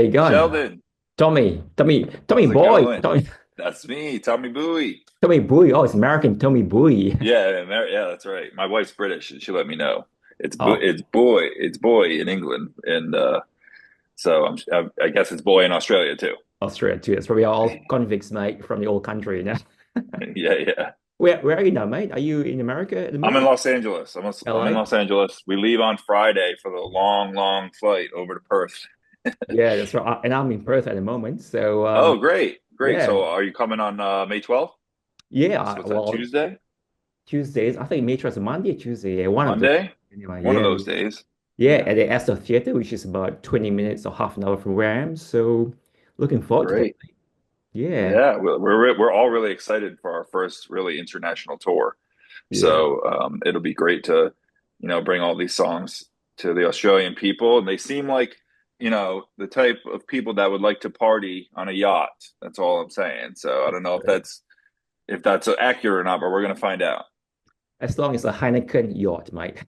How you going? Sheldon, Tommy how's it boy, going? That's me, Tommy Buoy. Tommy Boy. Oh, it's American Tommy Boy. Yeah, that's right. My wife's British, and she let me know Oh, it's boy in England, and so I guess it's boy in Australia too. Australia too. That's where we are all convicts, mate, from the old country, you know. Yeah. Where are you now, mate? Are you in America at the I'm in moment? Los Angeles. I'm in LA? Los Angeles. We leave on Friday for the long flight over to Perth. Yeah, that's right. And I'm in Perth at the moment. So Oh, great. yeah, So, are you coming on May 12th? yeah. So, what's that? Well, Tuesday, Tuesdays. I think Metro is a Monday, or Tuesday. Yeah, one of those. Monday, Anyway, one of yeah, those days. yeah. Yeah, At the Astor Theater, which is about 20 minutes or half an hour from where I am. So looking forward to that. great. Yeah, Yeah, we're all really excited for our first really international tour. yeah. So it'll be great to, bring all these songs to the Australian people, and they seem like, the type of people that would like to party on a yacht. That's all I'm saying. So I don't know if that's accurate or not, but we're gonna find out. As long as a Heineken yacht, mate.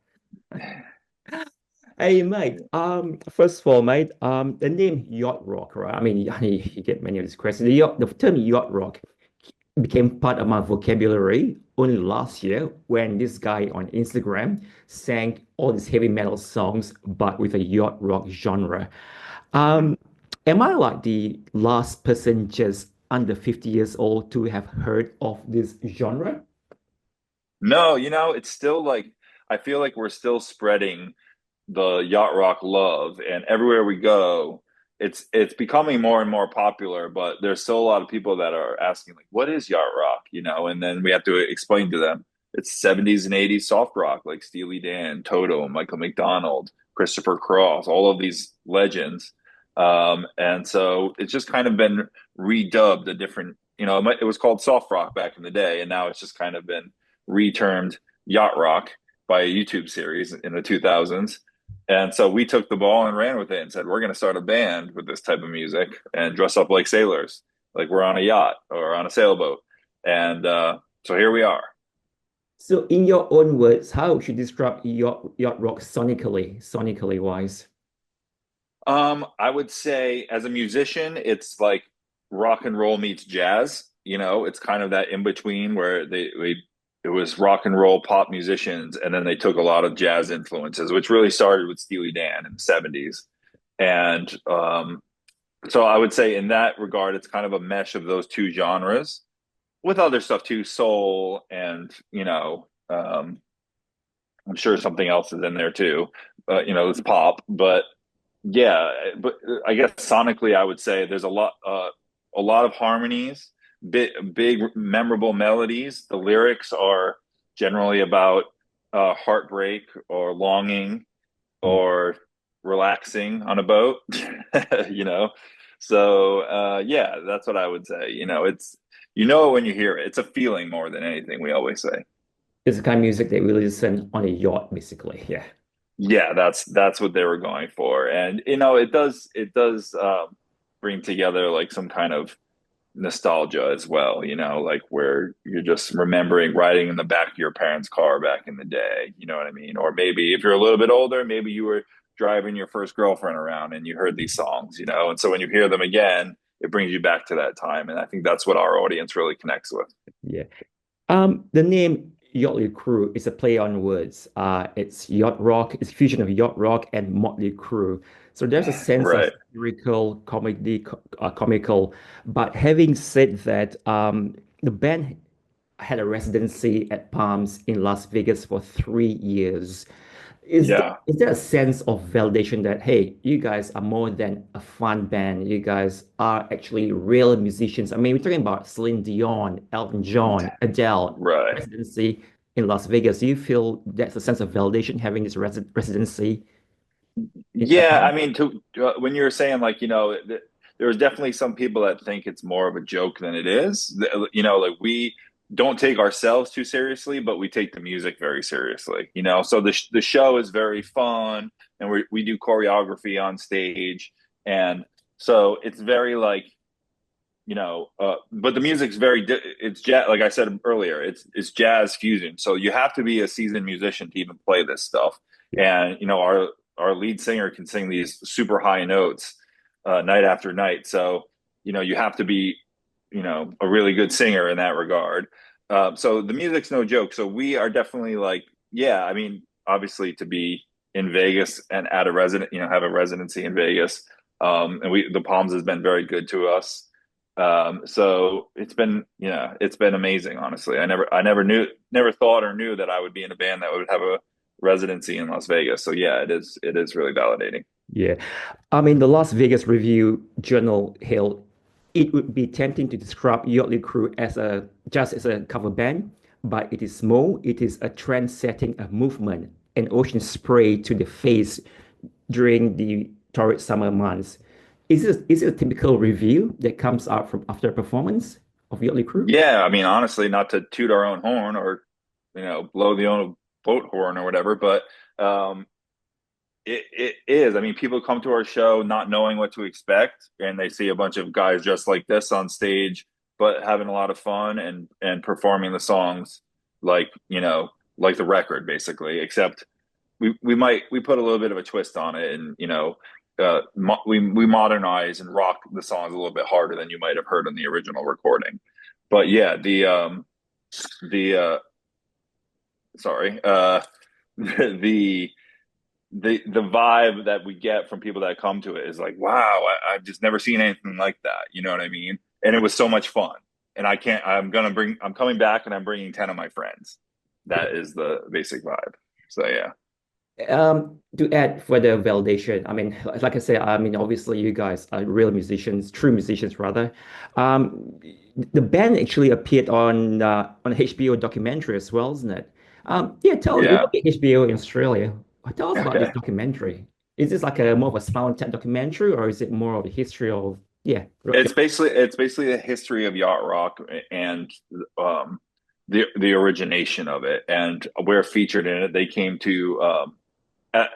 Hey, mate. First of all, mate. The name yacht rock, right? I mean, you get many of these questions. The term yacht rock became part of my vocabulary only last year when this guy on Instagram sang all these heavy metal songs, but with a yacht rock genre. Um, am I like the last person just under 50 years old to have heard of this genre? No, it's still like I feel like we're still spreading the yacht rock love, and everywhere we go, it's becoming more and more popular, but there's still a lot of people that are asking like, what is yacht rock, and then we have to explain to them it's 70s and 80s soft rock like Steely Dan, Toto, Michael McDonald, Christopher Cross, all of these legends. And so it's just kind of been redubbed a different, it was called soft rock back in the day, and now it's just kind of been retermed yacht rock by a YouTube series in the 2000s. And so we took the ball and ran with it and said, we're going to start a band with this type of music and dress up like sailors, like we're on a yacht or on a sailboat. And so here we are. So, in your own words, how would you describe yacht rock sonically wise? I would say as a musician, it's like rock and roll meets jazz. It's kind of that in between where it was rock and roll pop musicians, and then they took a lot of jazz influences, which really started with Steely Dan in the 70s. And so I would say in that regard, it's kind of a mesh of those two genres with other stuff too, soul and, I'm sure something else is in there too. It's pop, but yeah, but I guess sonically, I would say there's a lot of harmonies, big memorable melodies. The lyrics are generally about heartbreak or longing Mm. or relaxing on a boat, you know. So yeah, that's what I would say. It's when you hear it. It's a feeling more than anything. We always say. It's the kind of music that we listen on a yacht, basically. Yeah. Yeah, that's what they were going for, and it does bring together like some kind of nostalgia as well. Like where you're just remembering riding in the back of your parents' car back in the day. You know what I mean? Or maybe if you're a little bit older, maybe you were driving your first girlfriend around and you heard these songs. And so when you hear them again, it brings you back to that time, and I think that's what our audience really connects with. Yeah. The name Yächtley Crëw is a play on words. It's yacht rock, it's a fusion of yacht rock and Motley Crue. So there's a sense of Right. lyrical, comical. But having said that, the band had a residency at Palms in Las Vegas for 3 years. Yeah. Is there a sense of validation that, hey, you guys are more than a fun band? You guys are actually real musicians. I mean, we're talking about Celine Dion, Elton John, Adele, Right. residency in Las Vegas. Do you feel that's a sense of validation having this residency at Yeah, I Palms? mean, when you're saying like, there's definitely some people that think it's more of a joke than it is. Like we don't take ourselves too seriously, but we take the music very seriously. So the show is very fun, and we do choreography on stage, and so it's very like, but the music's it's jazz. Like I said earlier, it's jazz fusion. So you have to be a seasoned musician to even play this stuff. Yeah. And our lead singer can sing these super high notes, night after night. So, you have to be, a really good singer in that regard. So the music's no joke. So we are definitely like, yeah, I mean, obviously to be in Vegas and at a resident, have a residency in Vegas. And the Palms has been very good to us. So it's been amazing, honestly. Never thought or knew that I would be in a band that would have a residency in Las Vegas. So yeah, it is really validating. Yeah. I mean, the Las Vegas Review Journal hailed it would be tempting to describe Yächtley Crëw as a just as a cover band, but it is small. It is a trend-setting a movement, an ocean spray to the face during the torrid summer months. Is it a typical review that comes out from after a performance of Yächtley Crëw? Yeah, I mean, honestly, not to toot our own horn or, blow the own boat horn or whatever, but it is. I mean, people come to our show not knowing what to expect, and they see a bunch of guys just like this on stage, but having a lot of fun and performing the songs like, like the record basically, except we put a little bit of a twist on it, and we modernize and rock the songs a little bit harder than you might have heard on the original recording. But yeah, the sorry, the the vibe that we get from people that come to it is like, wow, I've just never seen anything like that. You know what I mean? And it was so much fun. And I'm coming back and I'm bringing 10 of my friends. That is the basic vibe. So yeah. To add further validation, I mean, like I said, I mean, obviously you guys are real musicians, true musicians rather. Um, the band actually appeared on a HBO documentary as well, isn't it? Yeah, tell us, we Yeah. look at HBO in Australia. Tell us about this documentary. Is this like a more of a smile and tap documentary, or is it more of the history of yeah, It's basically the history of yacht rock and um the origination of it. And we're featured in it. At,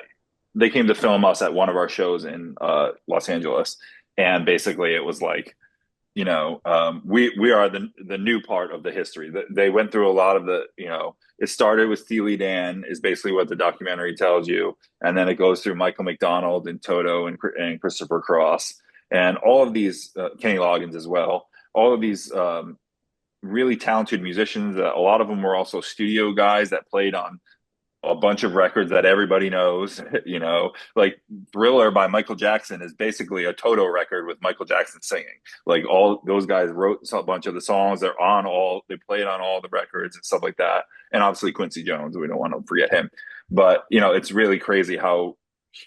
they came to film us at one of our shows in Los Angeles, and basically it was like, we are the new part of the history. They went through a lot of it started with Steely Dan is basically what the documentary tells you, and then it goes through Michael McDonald and Toto and Christopher Cross and all of these Kenny Loggins as well. All of these really talented musicians. A lot of them were also studio guys that played on a bunch of records that everybody knows, like Thriller by Michael Jackson is basically a Toto record with Michael Jackson singing. Like all those guys wrote a bunch of the songs. They played on all the records and stuff like that. And obviously Quincy Jones, we don't want to forget him. But, it's really crazy how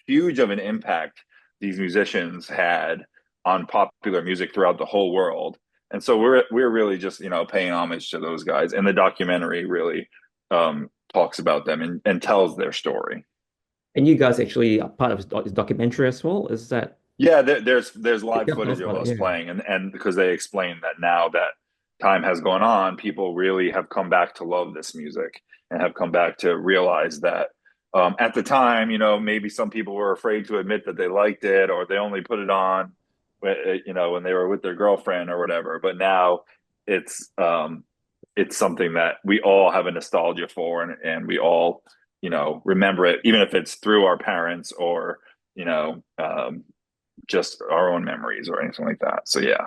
huge of an impact these musicians had on popular music throughout the whole world. And so we're really just, paying homage to those guys. And the documentary really talks about them and tells their story. and you guys actually are part of this documentary as well. Is that Yeah, there's yeah, live tell us footage of about it, us yeah. playing, and because they explain that now that time has gone on, people really have come back to love this music and have come back to realize that at the time, maybe some people were afraid to admit that they liked it, or they only put it on, when they were with their girlfriend or whatever. But now it's it's something that we all have a nostalgia for, and we all remember it, even if it's through our parents or you know um, just our own memories or anything like that. So yeah.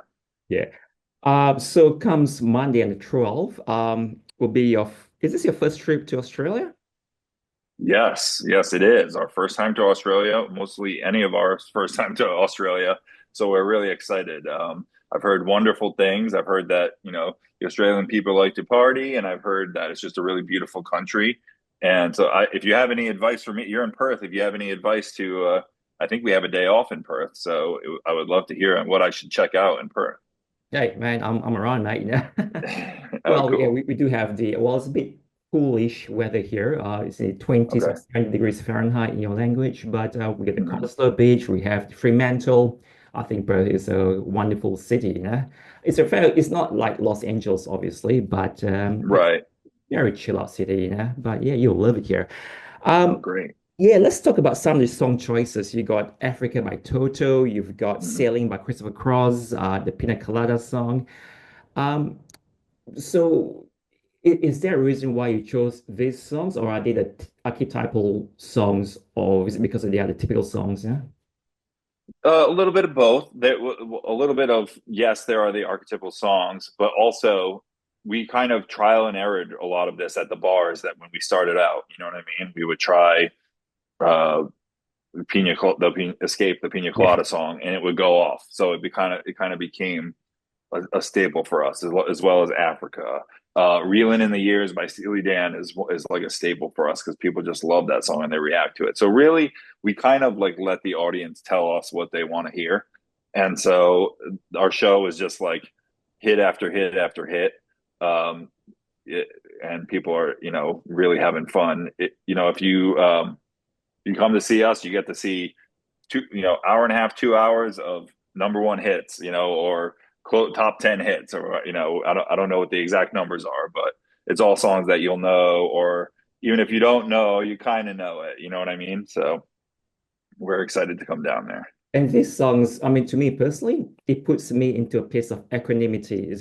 Yeah. So comes Monday and the 12th. Will be is this your first trip to Australia? Yes, it is our first time to Australia, mostly any of our first time to Australia. So we're really excited. I've heard wonderful things. I've heard that, the Australian people like to party, and I've heard that it's just a really beautiful country. And so if you have any advice for me, you're in Perth. If you have any advice I think we have a day off in Perth. So I would love to hear on what I should check out in Perth. Hey, man, I'm around, mate. Oh, Well, yeah, cool. we do have it's a bit coolish weather here. It's in the 20s or Okay. 70 degrees Fahrenheit in your language, but we get the Mhm. Cottesloe Beach, we have Fremantle. I think Perth is a wonderful city. It's not like Los Angeles, obviously, but it's Right. a very chill out city. But yeah, you'll love it here. Oh, Um, great. yeah, let's talk about some of the song choices. You got Africa by Toto, you've got Mhm. Sailing by Christopher Cross, the Pina Colada song. Um, so is there a reason why you chose these songs, or are they the archetypal songs, or is it because they are the typical songs? Yeah. A little bit of both. A little bit of yes, there are the archetypal songs, but also we kind of trial and errored a lot of this at the bars. That when we started out, you know what I mean. We would try uh, Escape the Pina Yeah. Colada song, and it would go off. So it kind of became a staple for us, as well as Africa. Reelin' in the Years by Steely Dan is like a staple for us because people just love that song and they react to it. So really, we kind of like let the audience tell us what they want to hear, and so our show is just like hit after hit after hit. Um, it, and people are really having fun. If you come to see us, you get to see hour and a half, 2 hours of number one hits, or top 10 hits, or I don't know what the exact numbers are, but it's all songs that you'll know, or even if you don't know, you kind of know it. You know what I mean? So we're excited to come down there. And these songs, I mean, to me personally, it puts me into a place of equanimity. It's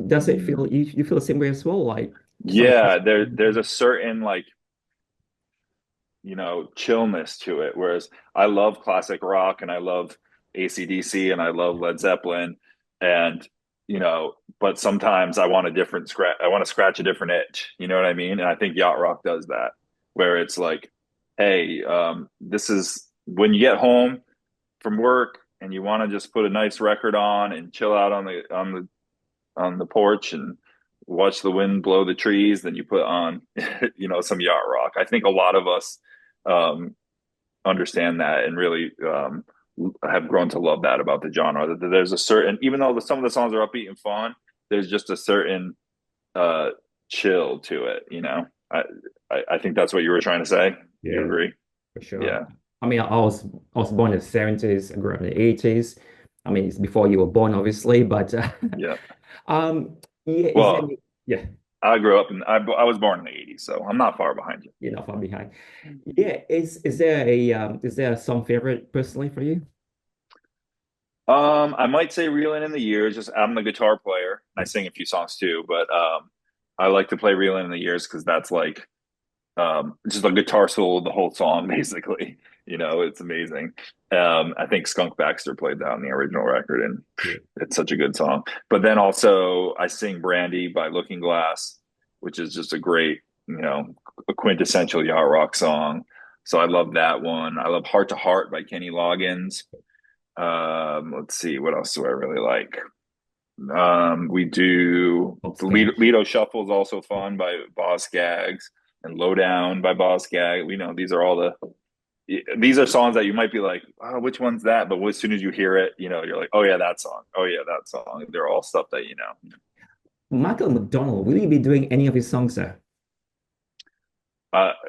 does it feel, you feel the same way as well? Like some, Yeah, there's a certain like chillness to it. Whereas I love classic rock and I love AC/DC and I love Led Zeppelin, and but sometimes I want to scratch a different itch. You know what I mean? And I think yacht rock does that, where it's like, hey, this is when you get home from work and you want to just put a nice record on and chill out on the porch and watch the wind blow the trees, then you put on some yacht rock. I think a lot of us um, understand that and really have grown to love that about the genre. That there's a certain, even though some of the songs are upbeat and fun, there's just a certain uh, chill to it. I think that's what you were trying to say. You yeah, agree? for sure. Yeah, I mean, I was born in the 70s, I grew up in the 80s. I mean, it's before you were born, obviously, but yeah. um, yeah, is there Well, any, yeah, I grew up I was born in the '80s, so I'm not far behind you. you're not far behind. Yeah, is there some favorite personally for you? I might say Reeling in the Years. Just I'm the guitar player. I sing a few songs too, but I like to play Reeling in the Years because that's like just a guitar solo the whole song, basically. It's amazing. I think Skunk Baxter played that on the original record, and Yeah. it's such a good song. But then also I sing Brandy by Looking Glass, which is just a great, a quintessential yacht rock song. So I love that one. I love Heart to Heart by Kenny Loggins. Let's see, what else do I really like? We do Bob the Scaggs. Lido Shuffle is also fun by Boz Scaggs, and Lowdown by Boz Scaggs. We know these are songs that you might be like, oh, which one's that? But as soon as you hear it, you're like, oh yeah, that song. Oh yeah, that song. They're all stuff that you know. Michael McDonald, will you be doing any of his songs there?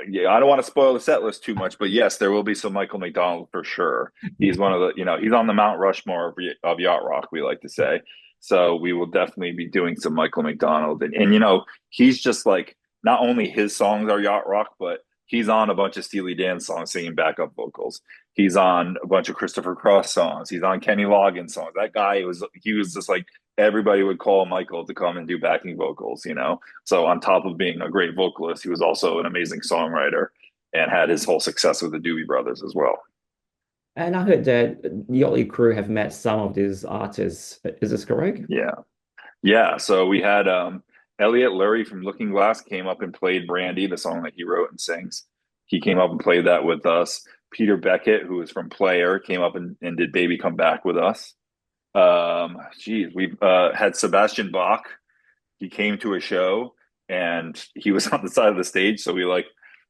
Yeah, I don't want to spoil the set list too much, but yes, there will be some Michael McDonald for sure. He's one of the, he's on the Mount Rushmore of yacht rock, we like to say. So we will definitely be doing some Michael McDonald, and he's just like not only his songs are yacht rock, but he's on a bunch of Steely Dan songs singing backup vocals. He's on a bunch of Christopher Cross songs. He's on Kenny Loggins songs. That guy he was just like everybody would call Michael to come and do backing vocals. So on top of being a great vocalist, he was also an amazing songwriter and had his whole success with the Doobie Brothers as well. And I heard that Yächtley Crëw have met some of these artists. Is this correct? Yeah. Yeah. So we had Elliot Lurie from Looking Glass came up and played Brandy, the song that he wrote and sings. He came up and played that with us. Peter Beckett, who is from Player, came up and did Baby Come Back with us. Geez, we had Sebastian Bach. He came to a show and he was on the side of the stage. So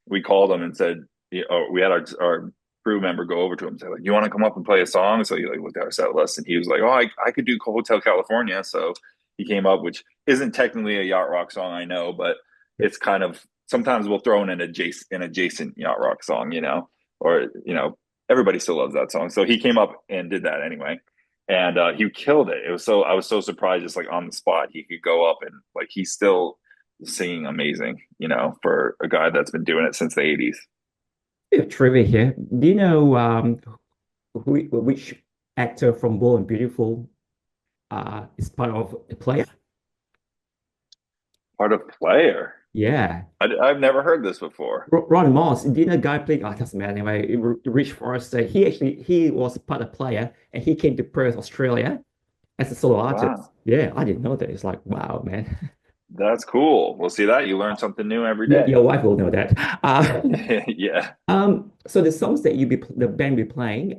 we called him and said, we had our crew member go over to him and say, like, you want to come up and play a song? So he like looked at our set list and he was like, oh, I could do Hotel California. So he came up, which isn't technically a yacht rock song, I know, but it's kind of sometimes we'll throw in an adjacent yacht rock song, or everybody still loves that song. So he came up and did that anyway, and he killed it. I was so surprised, just like on the spot, he could go up and like he's still singing amazing, for a guy that's been doing it since the '80s. Yeah, trivia here. Do you know which actor from Bold and Beautiful is part of a player? Part of Player. Yeah. I've never heard this before. Ron Moss, didn't a guy play? Oh, doesn't matter anyway. Rich Forrester. He was part of player, and he came to Perth, Australia, as a solo artist. Wow. Yeah, I didn't know that. It's like, wow, man. That's cool. We'll see that. You learn something new every day. Your wife will know that. Yeah. So the songs that the band be playing,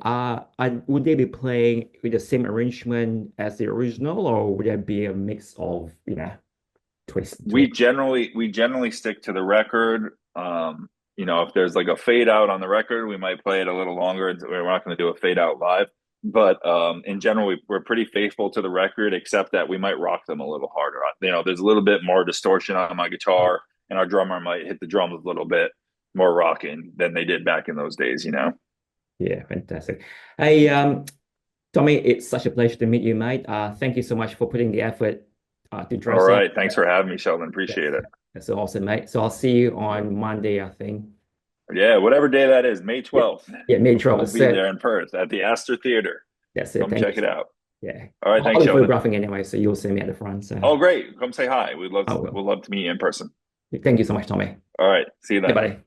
would they be playing with the same arrangement as the original, or would there be a mix of, twist? We generally stick to the record. If there's like a fade out on the record, we might play it a little longer. We're not going to do a fade out live. But in general, we're pretty faithful to the record, except that we might rock them a little harder. There's a little bit more distortion on my guitar, and our drummer might hit the drums a little bit more rocking than they did back in those days. Yeah, fantastic. Hey, Tommy, it's such a pleasure to meet you, mate. Thank you so much for putting the effort to All dress up. right. Thanks for having me, Sheldon. Appreciate That's, it. that's awesome, mate. So I'll see you on Monday, I think. Yeah, whatever day that is, May Yeah, 12th. yeah, May 12th. We'll be there in Perth at the Astor Theater. That's it. Come Thank check it you. out. Yeah. All right. I'll Thanks, be Sheldon. photographing anyway, so you'll see me at the front. So Oh, great. Come say hi. We'd love I to, will. we'd love to meet you in person. Thank you so much, Tommy. All right. See you Yeah, then. buddy.